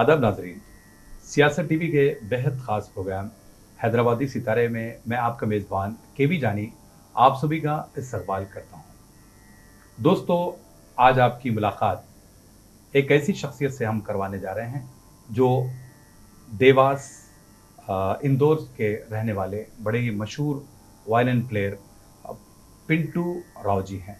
आदाब नाजरीन, सियासत टीवी के बेहद ख़ास प्रोग्राम हैदराबादी सितारे में मैं आपका मेज़बान केवी जानी आप सभी का इस्तकबाल करता हूँ। दोस्तों, आज आपकी मुलाकात एक ऐसी शख्सियत से हम करवाने जा रहे हैं जो देवास इंदौर के रहने वाले बड़े ही मशहूर वायलिन प्लेयर पिंटू राव जी हैं।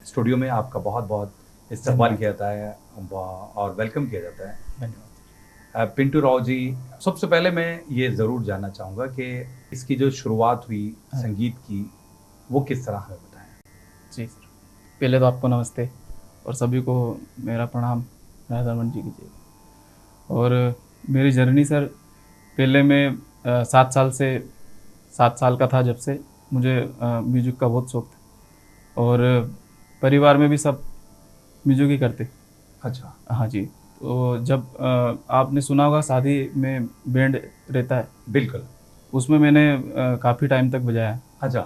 स्टूडियो में आपका बहुत बहुत इस्तकबाल किया जाता है और वेलकम किया जाता है। धन्यवाद। पिंटू राव जी, सबसे पहले मैं ये ज़रूर जानना चाहूँगा कि इसकी जो शुरुआत हुई संगीत की वो किस तरह हमें बताएं। जी सर, पहले तो आपको नमस्ते और सभी को मेरा प्रणाम राधारमन जी कीजिए। और मेरी जर्नी सर, पहले मैं 7 साल का था जब से मुझे म्यूजिक का बहुत शौक था और परिवार में भी सब म्यूजिक ही करते। अच्छा। हाँ जी। तो जब आपने सुना होगा शादी में बैंड रहता है, बिल्कुल। उसमें मैंने काफ़ी टाइम तक बजाया। अच्छा।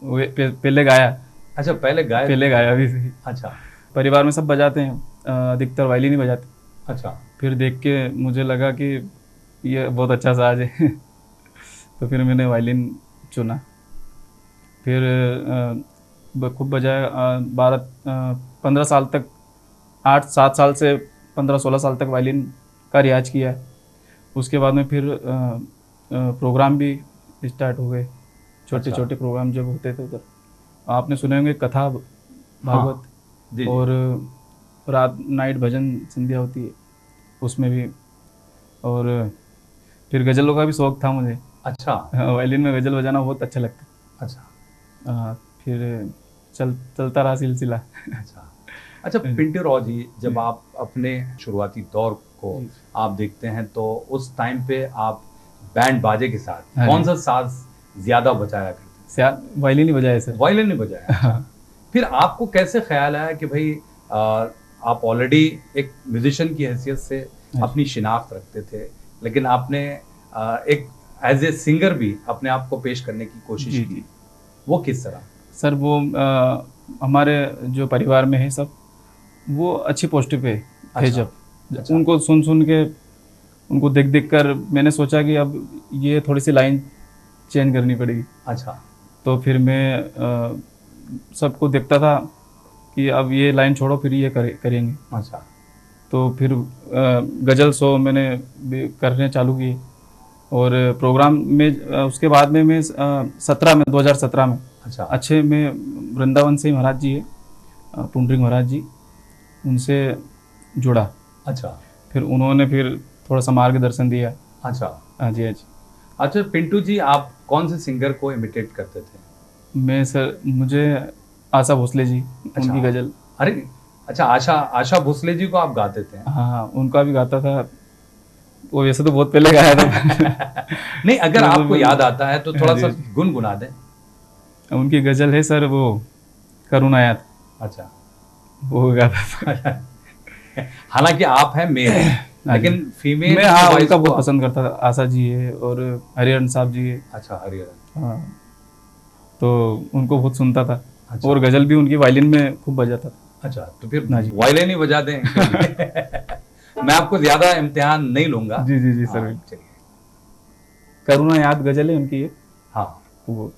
पहले गाया। अच्छा, पहले गाया भी। अच्छा। परिवार में सब बजाते हैं, अधिकतर वायलिन ही बजाते। अच्छा। फिर देख के मुझे लगा कि ये बहुत अच्छा साज है तो फिर मैंने वायलिन चुना। फिर खूब बजाया। 15 साल तक, 7 साल से 15-16 साल तक वायलिन का रियाज किया। उसके बाद में फिर प्रोग्राम भी स्टार्ट हो गए, छोटे छोटे प्रोग्राम जब होते थे उधर। आपने सुने होंगे कथा भागवत। हाँ, और रात नाइट भजन संध्या होती है, उसमें भी। और फिर गज़लों का भी शौक़ था मुझे। अच्छा। वायलिन में गज़ल बजाना बहुत अच्छा लगता। अच्छा। फिर चलता रहा सिलसिला। अच्छा, पिंटू राव जी, जब आप अपने शुरुआती दौर को आप देखते हैं तो उस टाइम पे आप बैंड बाजे के साथ कौन सा साज ज़्यादा बजाया करते थे? वायलिन ही बजाया सर। वायलिन ही बजाया। अच्छा। फिर आपको कैसे ख्याल आया कि भाई आप ऑलरेडी एक म्यूजिशियन की हैसियत से अपनी शिनाख्त रखते थे, लेकिन आपने एक एज ए सिंगर भी अपने आप को पेश करने की कोशिश की, वो किस तरह? सर वो हमारे जो परिवार में है सब, वो अच्छी पोस्ट पे थे। जब उनको सुन के, उनको देख कर मैंने सोचा कि अब ये थोड़ी सी लाइन चेंज करनी पड़ेगी। अच्छा। तो फिर मैं सबको देखता था कि अब ये लाइन छोड़ो, फिर ये करेंगे। अच्छा। तो फिर गज़ल शो मैंने करने चालू किए। और प्रोग्राम में उसके बाद में मैं 2017 में अच्छा। अच्छे में वृंदावन से महाराज जी है, पुंडरीक महाराज जी, उनसे जुड़ा। अच्छा। फिर उन्होंने फिर थोड़ा सा मार्गदर्शन दिया। अच्छा। हाँ जी, हाँ जी। अच्छा पिंटू जी, आप कौन से सिंगर को इमिटेट करते थे? मैं सर, मुझे आशा भोसले जी, उनकी गज़ल। अरे अच्छा, आशा भोसले जी को आप गाते थे? हाँ, उनका भी गाता था। वो वैसे तो बहुत पहले गाया था नहीं, अगर आपको याद आता है तो थोड़ा सा गुनगुना दें। उनकी गज़ल है सर, वो करुणायात। अच्छा। वो गाता था। हालांकि आप हैं मेल, लेकिन फीमेल मैं उनका बहुत पसंद करता था। आशा जी है और हरिहरन साहब जी है। अच्छा, हरिहरन। हाँ, तो उनको बहुत सुनता था। अच्छा। और गज़ल भी उनकी वायलिन में खूब बजाता था। अच्छा, तो फिर वायलिन ही बजा दें मैं आपको ज़्यादा इम्तिहान नहीं लूँगा। जी सर। चलिए, करुणायात गज़ल है उनकी है। हाँ, वो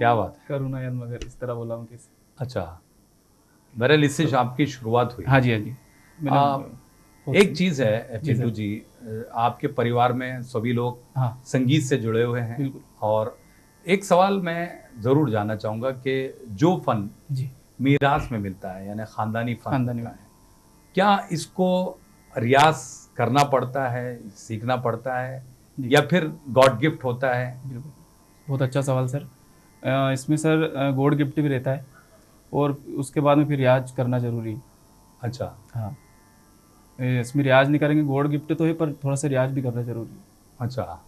क्या बात है। करुणा याद मगर इस तरह बोला हूँ किसी। अच्छा, बहरहाल इससे आपकी शुरुआत हुई। हाँ जी, हाँ जी। एक चीज़ है जी पिंटू सर। जी, आपके परिवार में सभी लोग हाँ संगीत से जुड़े हुए हैं, बिल्कुल। और एक सवाल मैं ज़रूर जानना चाहूँगा कि जो फ़न जी। मीरास में मिलता है, यानी ख़ानदानी फ़न खानदानी होता में। है, क्या इसको रियाज़ करना पड़ता है, सीखना पड़ता है, जी या फिर गॉड गिफ्ट होता है? बिल्कुल। बहुत अच्छा सवाल सर। इसमें सर गॉड गिफ्ट भी रहता है, और उसके बाद में फिर रियाज करना ज़रूरी है। अच्छा। हाँ, इसमें रियाज नहीं करेंगे, गॉड गिफ्ट तो है पर थोड़ा सा रियाज भी करना ज़रूरी है। अच्छा,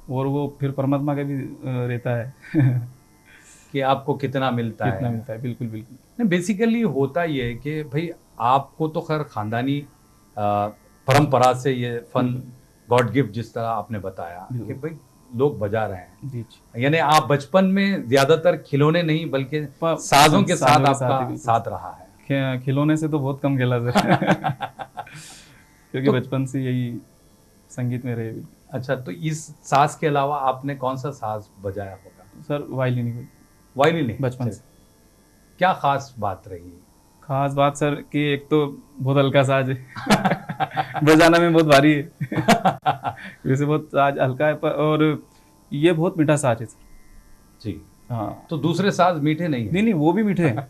और वो फिर परमात्मा का भी रहता है। कि आपको कितना मिलता कितना है। मिलता है, बिल्कुल बिल्कुल। नहीं, बेसिकली होता ये है कि भाई आपको तो खैर खानदानी परंपरा से ये फन बिल्कुल गॉड गिफ्ट, जिस तरह आपने बताया कि बिल्कुल। भाई लोग बजा रहे हैं, जी जी। यानी आप बचपन में ज्यादातर खिलौने नहीं बल्कि साजों के साथ सालों के आपका ही बिल्कुल। साथ रहा है। खिलौने से तो बहुत कम खेला सर। क्योंकि तो बचपन से यही संगीत में रहे बिल्कुल। अच्छा, तो इस साज के अलावा आपने कौन सा साज बजाया होगा? सर वायलिन ही वायलिन ही? बचपन चलिए, से। क्या खास बात रही? खास बात सर कि एक तो बहुत हल्का साज है। बजाना में बहुत भारी है। वैसे बहुत साज हल्का है, पर और ये बहुत मीठा साज है सर। जी। हाँ। तो दूसरे साज मीठे नहीं नहीं है? नहीं, वो भी मीठे हैं,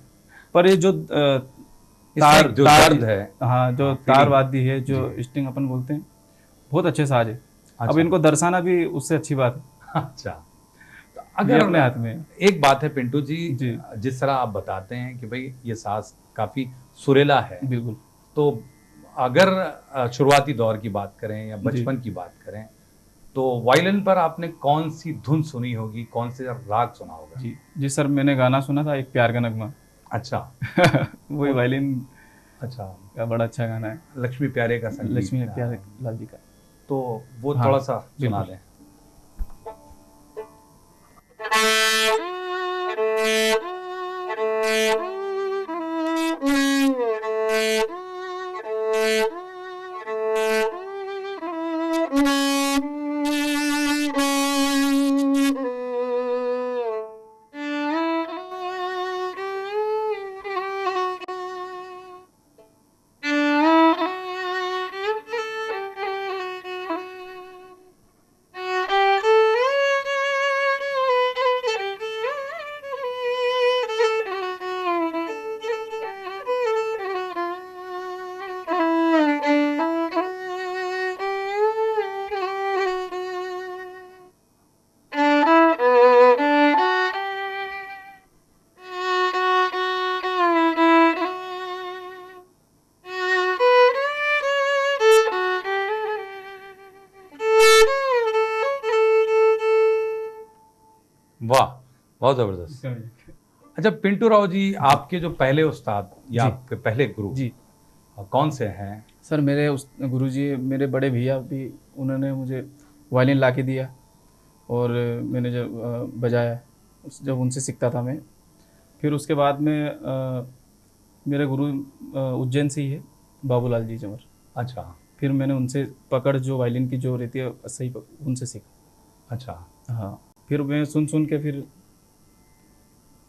पर ये जो इसमें जो तार दर्द है, हाँ, जो हाँ, तार feeling। वाद्य है, जो जी। स्ट्रिंग अपन बोलते हैं, बहुत अच्छे साज है। अब अच्छा। इनको दर्शाना भी उससे अच्छी बात है। अच्छा, तो ये अगर अपने हाथ में है। एक बात है पिंटू जी, जी जिस तरह आप बताते हैं कि भाई ये साज काफी सुरीला है, बिल्कुल। तो अगर शुरुआती दौर की बात करें या जी बचपन की बात करें, तो वायलिन पर आपने कौन सी धुन सुनी होगी, कौन से राग सुना होगा? जी जी सर, मैंने गाना सुना था एक प्यार का नगमा। अच्छा। वही वो- वायलिन अच्छा, का बड़ा अच्छा गाना है। लक्ष्मी प्यारे का संगीत। लक्ष्मी प्यारे लाल जी का। तो वो हाँ थोड़ा सा सुना बिल्कुल। दें। वाह, बहुत जबरदस्त। अच्छा पिंटू राव जी, आपके जो पहले उस्ताद या जी। आपके पहले गुरु जी कौन से हैं? सर, मेरे उस गुरुजी, मेरे बड़े भैया भी, उन्होंने मुझे वायलिन ला के दिया, और मैंने जब बजाया, जब उनसे सीखता था मैं। फिर उसके बाद में मेरे गुरु उज्जैन से ही है, बाबूलाल जी जमर। अच्छा। फिर मैंने उनसे पकड़ जो वायलिन की जो रहती है सही उनसे सीखा। अच्छा। हाँ, फिर मैं सुन सुन के फिर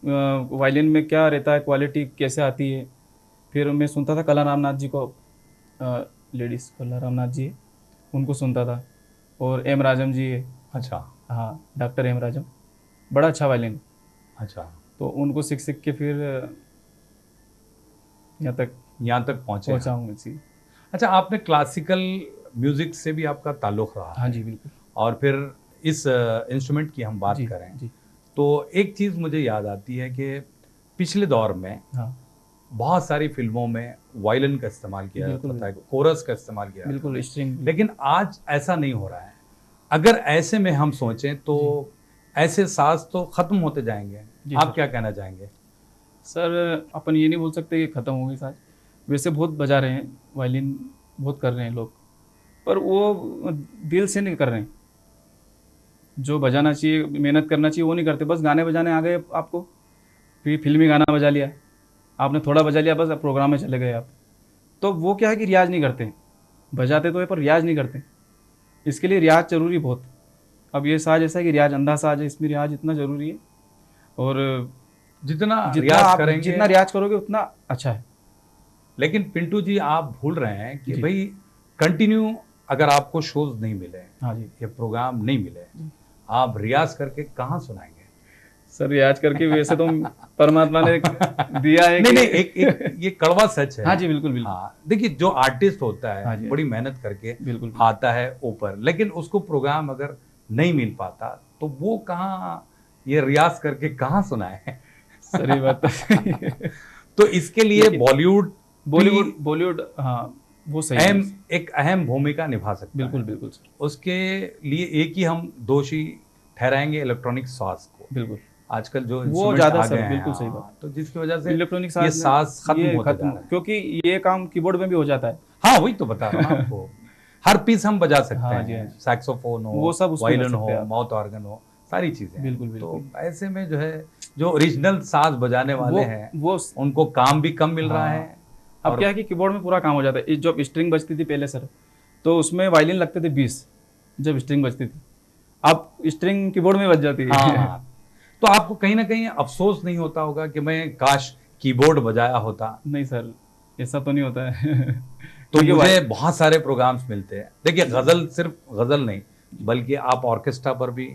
वायलिन में क्या रहता है, क्वालिटी कैसे आती है, फिर मैं सुनता था कला रामनाथ जी को, लेडीज़ कला रामनाथ जी है, उनको सुनता था, और एम राजम जी है। अच्छा। हाँ, डॉक्टर एम राजम, बड़ा अच्छा वायलिन। अच्छा, तो उनको सीख सीख के फिर यहाँ तक पहुंचे पहुँचा हैं। हूँ इसी। अच्छा, आपने क्लासिकल म्यूजिक से भी आपका ताल्लुक रहा हाँ है, जी बिल्कुल। और फिर इस इंस्ट्रूमेंट की हम बात जी करें, जी। तो एक चीज़ मुझे याद आती है कि पिछले दौर में हाँ बहुत सारी फिल्मों में वायलिन का इस्तेमाल किया बिल्कुल जाता था, बिल्कुल। कोरस का इस्तेमाल किया जाता था, बिल्कुल स्ट्रिंग। लेकिन आज ऐसा नहीं हो रहा है। अगर ऐसे में हम सोचें तो ऐसे साज तो खत्म होते जाएंगे। जी आप सर। क्या कहना चाहेंगे? सर, अपन ये नहीं बोल सकते कि ख़त्म हो गई साज, वैसे बहुत बजा रहे हैं वायलिन, बहुत कर रहे हैं लोग, पर वो दिल से नहीं कर रहे हैं। जो बजाना चाहिए, मेहनत करना चाहिए, वो नहीं करते। बस गाने बजाने आ गए आपको, फिर फिल्मी गाना बजा लिया आपने, थोड़ा बजा लिया, बस अब प्रोग्राम में चले गए आप। तो वो क्या है कि रियाज नहीं करते, बजाते तो है पर रियाज नहीं करते। इसके लिए रियाज ज़रूरी बहुत। अब ये साज ऐसा है कि रियाज अंधा साज है, इसमें रियाज इतना ज़रूरी है। और जितना जितना रियाज आप करेंगे, जितना रियाज करोगे उतना अच्छा है। लेकिन पिंटू जी आप भूल रहे हैं कि जी। भाई कंटिन्यू अगर आपको शोज नहीं मिले हाँ जी। या प्रोग्राम नहीं मिले, आप रियाज करके कहाँ सुनाएंगे? सर रियाज करके वैसे तो परमात्मा ने दिया है नहीं कि नहीं, एक ये कड़वा सच है। हाँ जी, बिल्कुल बिल्कुल। हाँ, देखिए जो आर्टिस्ट होता हाँ है जी, बड़ी मेहनत करके बिल्कुल आता है ऊपर, लेकिन उसको प्रोग्राम अगर नहीं मिल पाता तो वो कहाँ ये रियाज करके कहाँ सुनाए? सर ये बात तो सही है। तो इसके लिए लेकिन बॉलीवुड बॉलीवुड हाँ वो सही है। एक अहम भूमिका निभा सकता बिल्कुल है। बिल्कुल सर, उसके लिए एक ही हम दोषी ठहराएंगे, इलेक्ट्रॉनिक साज को। बिल्कुल आजकल जो वो इंस्ट्रूमेंट ज़्यादा आ गए सर, हैं, बिल्कुल सही हाँ, बात। तो जिसकी वजह से इलेक्ट्रॉनिक ये साज साज खत्म ये होते जा खत्म, रहे हैं। क्योंकि ये काम कीबोर्ड में भी हो जाता है। हाँ, वही तो बता रहा हूँ ना आपको। हर पीस हम बजा सकते हाँ जी, हाँ हैं, जी। सैक्सोफोन वो हो, सब उसमें कर वायलिन सकते हो, हैं आप। माउथ ऑर्गन हो, सारी चीजें। बिल्कुल तो बिल्कुल। ऐसे में जो है, जो ओरिजिनल साज बजाने वाले हैं वो उनको काम भी कम मिल रहा हाँ, है। अब और क्या है कि कीबोर्ड में पूरा काम हो जाता है। जब स्ट्रिंग बजती थी पहले सर, तो उसमें वायलिन लगते थे 20 जब स्ट्रिंग बजती थी, अब स्ट्रिंग कीबोर्ड में बज जाती है। हाँ, तो आपको कहीं ना कहीं अफसोस नहीं होता होगा कि मैं काश कीबोर्ड बजाया होता? नहीं सर, ऐसा तो नहीं होता है। तो क्योंकि मुझे बहुत सारे प्रोग्राम्स मिलते हैं। देखिए गजल, सिर्फ गजल नहीं, बल्कि आप ऑर्केस्ट्रा पर भी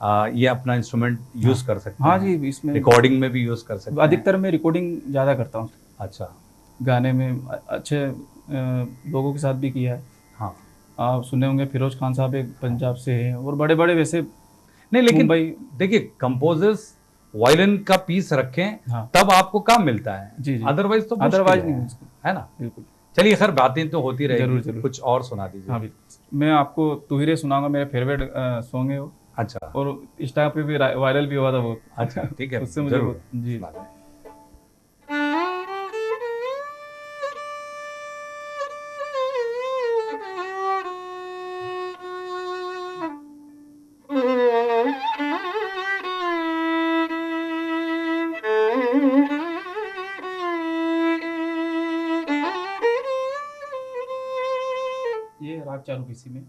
ये अपना इंस्ट्रूमेंट यूज कर सकते हाँ हैं। जी, इसमें रिकॉर्डिंग में भी यूज कर सकते हैं। अधिकतर मैं रिकॉर्डिंग ज़्यादा करता हूँ। अच्छा। गाने में अच्छे लोगों के साथ भी किया है। हाँ, आप सुने होंगे फिरोज खान साहब एक पंजाब से हैं, और बड़े बड़े वैसे नहीं लेकिन मुंबई। देखिए कंपोजर्स वायलिन का पीस रखें हाँ तब आपको काम मिलता है। जी जी, अदरवाइज तो मुश्किल अदरवाइज नहीं है मुश्किल। है ना? बिल्कुल। चलिए खैर, बातें तो होती रहेगी। जरूर जरूर। कुछ और सुना दीजिए। हाँ बिल्कुल, मैं आपको तू ही रे सुनाऊंगा, मेरा फेवरेट सॉन्ग है वो, अच्छा और इंस्टा पे भी वायरल भी हुआ था बहुत। अच्छा, ठीक है, उससे मुझे जरूर बहुत जी। सुना दें। ये राग चालू किसी में।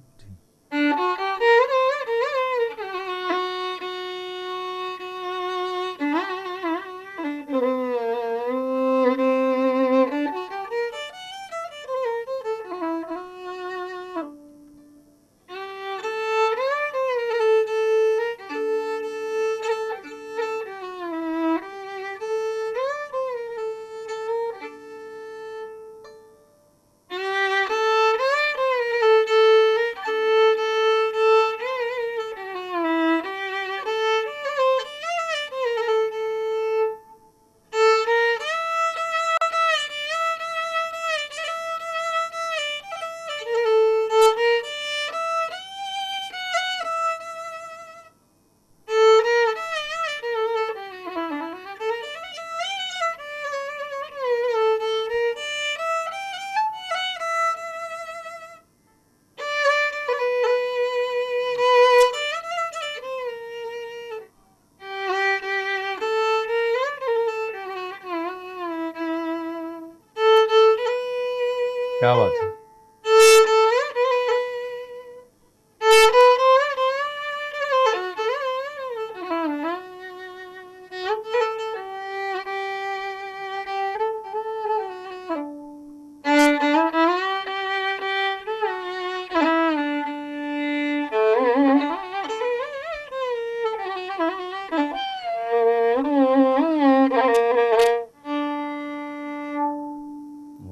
क्या बात है।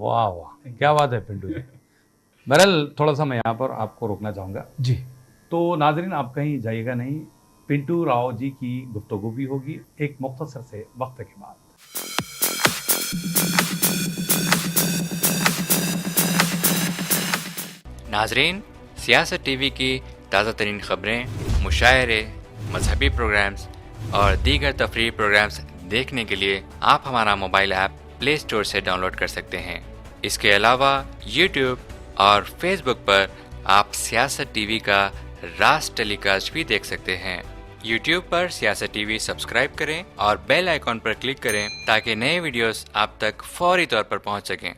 वाह वाह, क्या बात है पिंटू जी। बहरहाल थोड़ा सा मैं यहाँ पर आपको रोकना चाहूँगा। जी तो नाजरीन, आप कहीं जाइएगा नहीं, पिंटू राव जी की गुफ्तगू भी होगी एक मुख्तसर से वक्त के बाद। नाजरीन, सियासत टीवी की ताज़ा तरीन खबरें, मुशायरे, मजहबी प्रोग्राम्स और दीगर तफरीही प्रोग्राम्स देखने के लिए आप हमारा मोबाइल ऐप प्ले स्टोर से डाउनलोड कर सकते हैं। इसके अलावा यूट्यूब और फेसबुक पर आप सियासत टीवी का राज टेलीकास्ट भी देख सकते हैं। यूट्यूब पर सियासत टीवी सब्सक्राइब करें और बेल आइकॉन पर क्लिक करें ताकि नए वीडियोस आप तक फौरी तौर पर पहुंच सकें।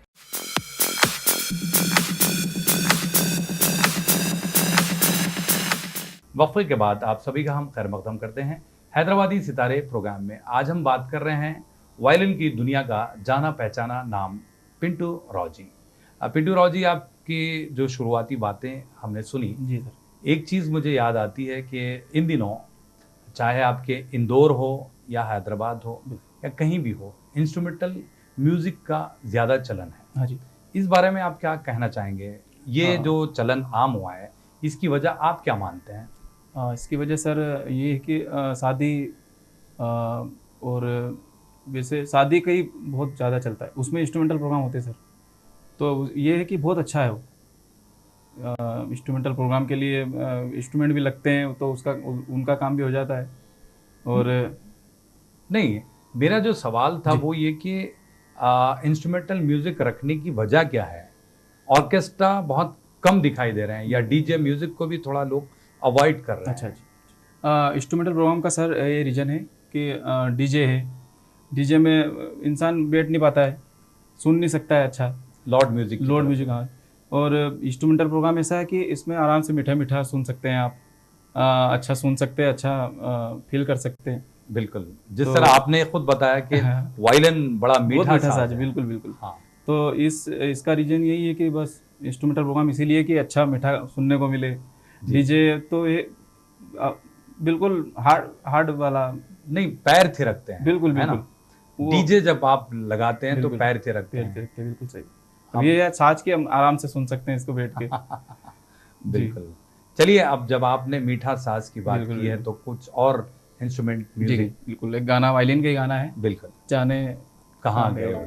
वक्फे के बाद आप सभी का हम खैर मकदम करते हैं हैदराबादी सितारे प्रोग्राम में आज हम बात कर रहे हैं वायलिन की दुनिया का जाना पहचाना नाम पिंटू राव जी। पिंटू राव जी, आपकी जो शुरुआती बातें हमने सुनी, जी सर। एक चीज़ मुझे याद आती है कि इन दिनों चाहे आपके इंदौर हो या हैदराबाद हो या कहीं भी हो, इंस्ट्रूमेंटल म्यूज़िक का ज़्यादा चलन है। हाँ जी। इस बारे में आप क्या कहना चाहेंगे? ये हाँ। जो चलन आम हुआ है, इसकी वजह आप क्या मानते हैं? इसकी वजह सर ये है कि शादी और वैसे शादी का ही बहुत ज़्यादा चलता है, उसमें इंस्ट्रूमेंटल प्रोग्राम होते हैं सर। तो ये है कि बहुत अच्छा है वो इंस्ट्रूमेंटल प्रोग्राम के लिए इंस्ट्रूमेंट भी लगते हैं, तो उसका उनका काम भी हो जाता है। और नहीं, मेरा जो सवाल था जी। वो ये कि इंस्ट्रूमेंटल म्यूजिक रखने की वजह क्या है? ऑर्केस्ट्रा बहुत कम दिखाई दे रहे हैं या डीजे म्यूजिक को भी थोड़ा लोग अवॉइड कर रहे हैं। अच्छा जी। इंस्ट्रूमेंटल प्रोग्राम का सर ये रीज़न है कि डीजे है, डीजे में इंसान बैठ नहीं पाता है, सुन नहीं सकता है अच्छा लॉर्ड म्यूजिक की लोड तरफ। म्यूजिक। हाँ। और इंस्ट्रूमेंटल प्रोग्राम ऐसा है कि इसमें आराम से मीठा मीठा सुन सकते हैं आप, अच्छा सुन सकते हैं, अच्छा फील कर सकते हैं। बिल्कुल, जिस तो- तरह आपने खुद बताया कि हाँ। वायलिन बड़ा बहुत मीठा मीठा साज साज, है। बिल्कुल बिल्कुल। हाँ, तो इसका रीजन यही है कि बस इंस्ट्रूमेंटल प्रोग्राम इसीलिए कि अच्छा मीठा सुनने को मिले। डीजे तो ये बिल्कुल हार्ड हार्ड वाला, नहीं पैर थिरकते हैं, बिल्कुल है ना? बिल्कुल। वो डीजे जब आप लगाते हैं तो बिल्कुल। पैर थिरकते पैर हैं। थिरकते, बिल्कुल सही। अब ये साज के हम आराम से सुन सकते हैं इसको बैठ के। बिल्कुल। चलिए, अब जब आपने मीठा साज की बात बिल्कुल, की है तो कुछ और इंस्ट्रूमेंट जी म्यूजिक। बिल्कुल। एक गाना वायलिन का ही गाना है, बिल्कुल, जाने कहाँ गए हो?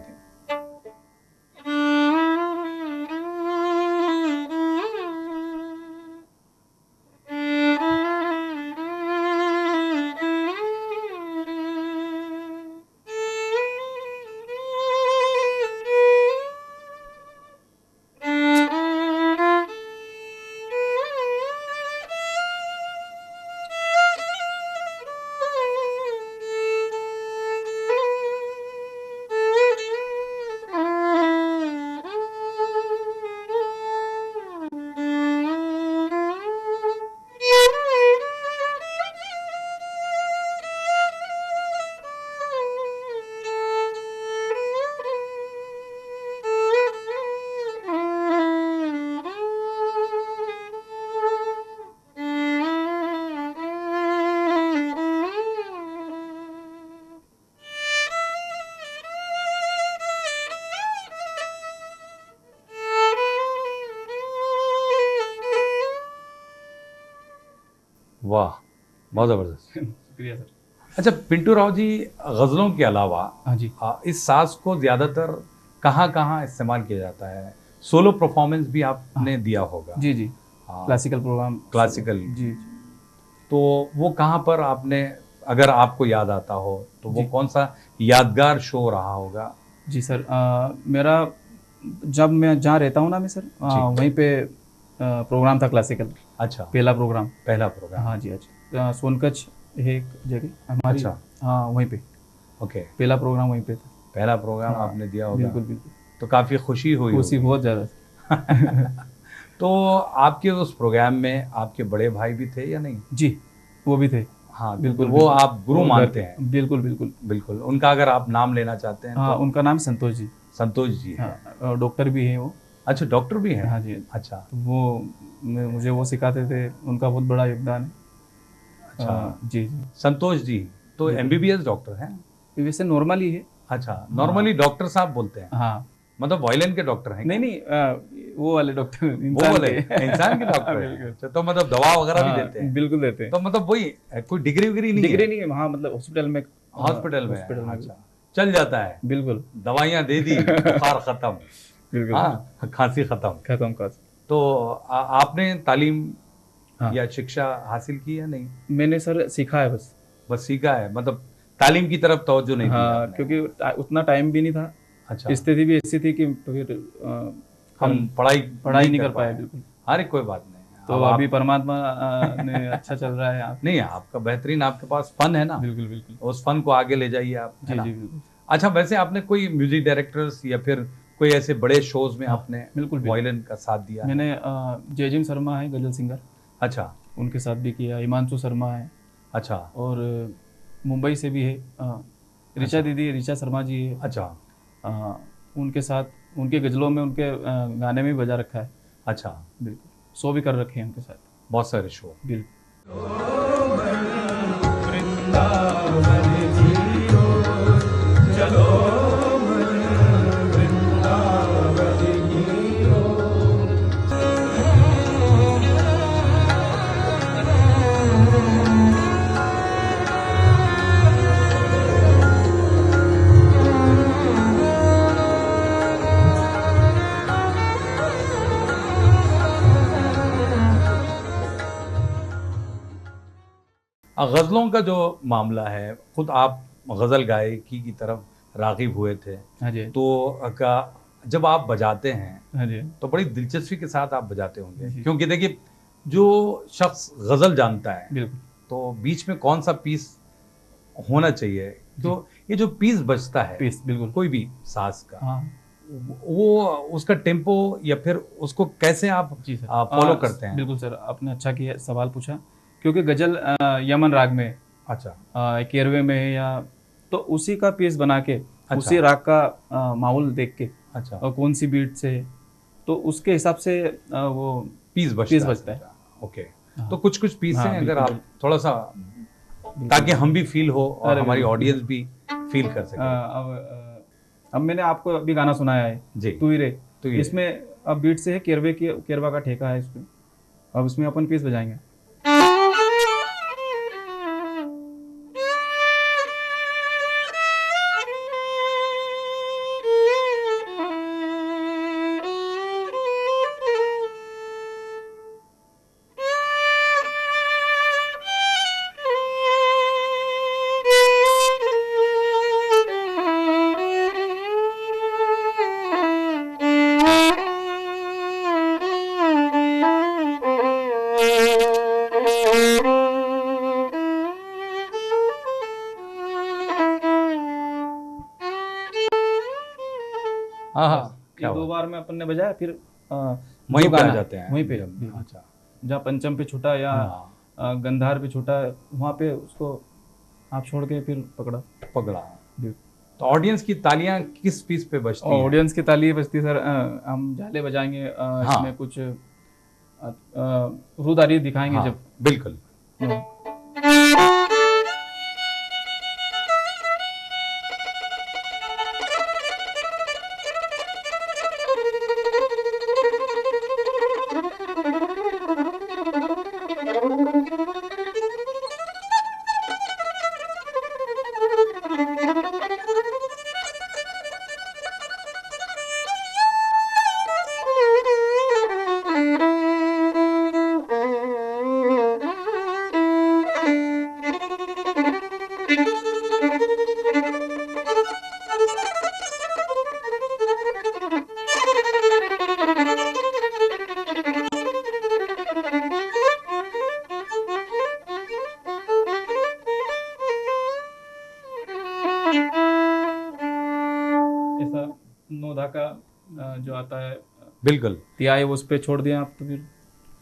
वाह, बहुत जबरदस्त। शुक्रिया सर। अच्छा पिंटू राव जी, गज़लों के अलावा हाँ जी। इस साज को ज़्यादातर कहाँ कहाँ इस्तेमाल किया जाता है? सोलो परफॉर्मेंस भी आपने दिया होगा। जी जी। हाँ, क्लासिकल प्रोग्राम। क्लासिकल। जी जी। तो वो कहाँ पर आपने, अगर आपको याद आता हो तो वो जी। कौन सा यादगार शो रहा होगा? जी सर, मेरा जब मैं जहाँ रहता हूँ ना मैं सर, वहीं पे प्रोग्राम था क्लासिकल, अच्छा, पहला प्रोग्राम। पहला प्रोग्राम। हाँ जी। अच्छा, सोनकच्छ है एक जगह हमारी। अच्छा। हाँ, वहीं पे ओके, पहला प्रोग्राम वहीं पे था। पहला प्रोग्राम हाँ, आपने दिया होगा। बिल्कुल बिल्कुल। तो काफ़ी खुशी हुई खुशी होगी। बहुत ज़्यादा। तो आपके उस प्रोग्राम में आपके बड़े भाई भी थे या नहीं? जी, वो भी थे। हाँ बिल्कुल, वो बिल्कुल। आप गुरु वो मानते घर- हैं? बिल्कुल बिल्कुल। बिल्कुल, उनका अगर आप नाम लेना चाहते हैं हाँ, तो? उनका नाम संतोष जी। संतोष जी है। हाँ, डॉक्टर भी हैं वो। अच्छा, डॉक्टर भी हैं? हाँ जी। अच्छा तो वो मुझे वो सिखाते थे, उनका बहुत बड़ा योगदान है। अच्छा। जी जी। संतोष जी तो बिल्कुल। एमबीबीएस डॉक्टर हैं? वैसे नॉर्मल ही है। अच्छा, नॉर्मली डॉक्टर साहब बोलते हैं, हाँ। मतलब वायलिन के डॉक्टर हैं? नहीं नहीं, वो वाले डॉक्टर, वो इंसान वाले के। इंसान के डॉक्टर हैं? बिल्कुल। अच्छा, तो मतलब दवा वगैरह भी हाँ, देते हैं? बिल्कुल देते हैं। तो मतलब वही कोई डिग्री विग्री नहीं डिग्री है? नहीं है, हाँ, मतलब हॉस्पिटल में। हॉस्पिटल में? हॉस्पिटल में। अच्छा, चल जाता है, बिल्कुल दवाइयाँ दे दी, बुखार खत्म, बिल्कुल। हाँ, खांसी खत्म। खत्म कर। तो आपने तालीम हाँ। या शिक्षा हासिल की या नहीं? मैंने सर सीखा है बस। बस सीखा है, मतलब तालीम की तरफ तवज्जो नहीं दी हाँ, आपने? क्योंकि उतना टाइम भी नहीं था। अच्छा, स्थिति भी ऐसी थी कि फिर हम पढ़ाई नहीं कर पाए। बिल्कुल। अरे कोई बात नहीं। तो अब अभी परमात्मा ने अच्छा चल रहा है। आप नहीं, आपका बेहतरीन, आपके पास फन है ना, बिल्कुल बिल्कुल। उस फन को आगे ले जाइए आप, है जी ना? जी बिल्कुल। अच्छा, वैसे आपने कोई म्यूजिक डायरेक्टर्स या फिर कोई ऐसे बड़े शोज में हाँ, आपने बिल्कुल, बिल्कुल। वायलिन का साथ दिया है? मैंने जयजिम शर्मा है गजल सिंगर, अच्छा उनके साथ भी किया। हिमांशु शर्मा है। अच्छा। और मुंबई से भी है, ऋचा दीदी, ऋचा शर्मा जी है। अच्छा। उनके साथ उनके गज़लों में उनके गाने में भी बजा रखा है। अच्छा, बिल्कुल, शो भी कर रखे हैं उनके साथ। बहुत सारे शो। बिल्कुल। गज़लों का जो मामला है, खुद आप गज़ल गायकी की तरफ राग़िब हुए थे, हाँ जी। तो जब आप बजाते हैं हाँ जी। तो बड़ी दिलचस्पी के साथ आप बजाते होंगे, जी। क्योंकि देखिए जो शख्स गज़ल जानता है बिल्कुल। तो बीच में कौन सा पीस होना चाहिए, तो ये जो पीस बजता है पीस, बिल्कुल। कोई भी साज का, हाँ वो उसका टेम्पो या फिर उसको कैसे आप जी सर, फॉलो करते हैं? बिल्कुल सर, आपने अच्छा किया सवाल पूछा, क्योंकि गज़ल यमन राग में है, अच्छा। केरवे में है, या तो उसी का पीस बना के, अच्छा। उसी राग का माहौल देख के, अच्छा। और कौन सी बीट से है, तो उसके हिसाब से वो पीस बजता है। ओके। हाँ। तो कुछ पीस हाँ, हैं, अगर बिल्कुल, आप थोड़ा सा, ताकि हम भी फील हो और अरे हमारी बिल्कुल। ऑडियंस भी फील कर सके। अब मैंने आपको अभी गाना सुनाया है, जी। तू ही रे, तो ये इसमें अब बीट से है केरवा का ठेका है इसमें, अब इसमें अपन पीस बजाएंगे। हाँ हाँ, ये क्या 2 बात। बार में अपन ने बजाया, फिर वहीं जो पे आ गाना जाते हैं वहीं पे, अच्छा। जहाँ पंचम पे छूटा या हाँ। गंधार पे छूटा, वहाँ पे उसको आप छोड़ के फिर पकड़ा। पकड़ा। तो ऑडियंस की तालियां किस पीस पे बजती हैं? ऑडियंस की ताली बजती सर, हम झाले बजाएंगे, हाँ। इसमें कुछ रूदारी दिखाएंगे हाँ, जब। बिल्कुल। ऐसा नोधा का जो आता है, बिल्कुल। तिहाई, वो उस पे छोड़ दिया आप तो फिर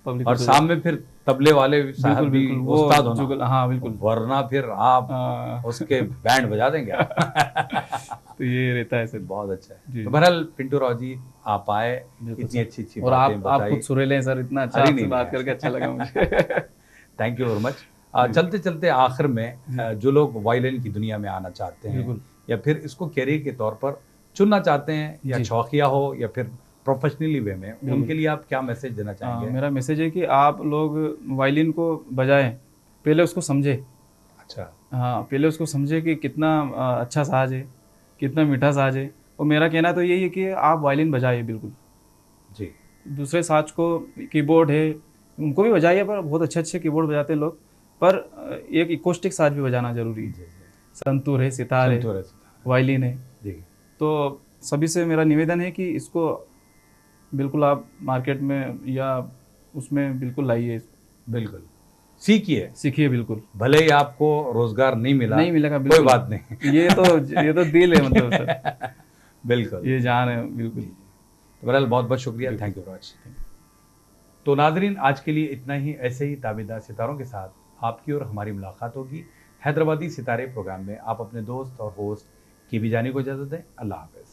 पब्लिक और सामने फिर तबले वाले साहब बिल्कुल भी बिल्कुल, वो उस्ताद होना। जुगल, हाँ बिल्कुल, वरना फिर आप उसके बैंड बजा देंगे आप। तो ये रहता है सर। बहुत अच्छा है। जी। तो बहरहाल पिंटू राव जी, आप आए, बिल्कुल इतनी सर। अच्छी और बातें आप बताई। खुद सुरीले हैं सर, इतना अच्छा अरे आपसे नहीं, बात नहीं। करके अच्छा लगा मुझे। Thank you very much. चलते चलते आखिर में जो लोग वायलिन की दुनिया में आना चाहते हैं बिल्कुल। या फिर इसको कैरियर के तौर पर चुनना चाहते हैं, या जी। शौकिया हो या फिर प्रोफेशनली वे में, बिल्कुल। उनके लिए आप क्या मैसेज देना चाहेंगे? मेरा मैसेज है कि आप लोग वायलिन को बजाएं, पहले उसको समझे। अच्छा। हाँ, पहले उसको समझे कि कितना अच्छा साज है, कितना मीठा साज है। और मेरा कहना तो यही है कि आप वायलिन बजाइए बिल्कुल। जी। दूसरे साज को, कीबोर्ड है, उनको भी बजाइए, पर बहुत अच्छे अच्छे कीबोर्ड बजाते हैं लोग, पर एक इकोस्टिक साज भी बजाना जरूरी है। संतूर है, सितार है, वायलिन है। जी। तो सभी से मेरा निवेदन है कि इसको बिल्कुल आप मार्केट में या उसमें बिल्कुल लाइए, बिल्कुल सीखिए, सीखिए बिल्कुल। भले ही आपको रोजगार नहीं मिलेगा, बिल्कुल, कोई बात नहीं। ये तो दिल है, मतलब सर, बिल्कुल, ये जान है बिल्कुल। तो बहरहाल बहुत बहुत शुक्रिया, थैंक यू वेरी मच। तो नाजरीन, आज के लिए इतना ही। ऐसे ही ताबेदार सितारों के साथ आपकी और हमारी मुलाकात होगी। हैदराबादी सितारे प्रोग्राम में आप अपने दोस्त और होस्ट केवी जानी को इजाजत दें। अल्लाह हाफिज।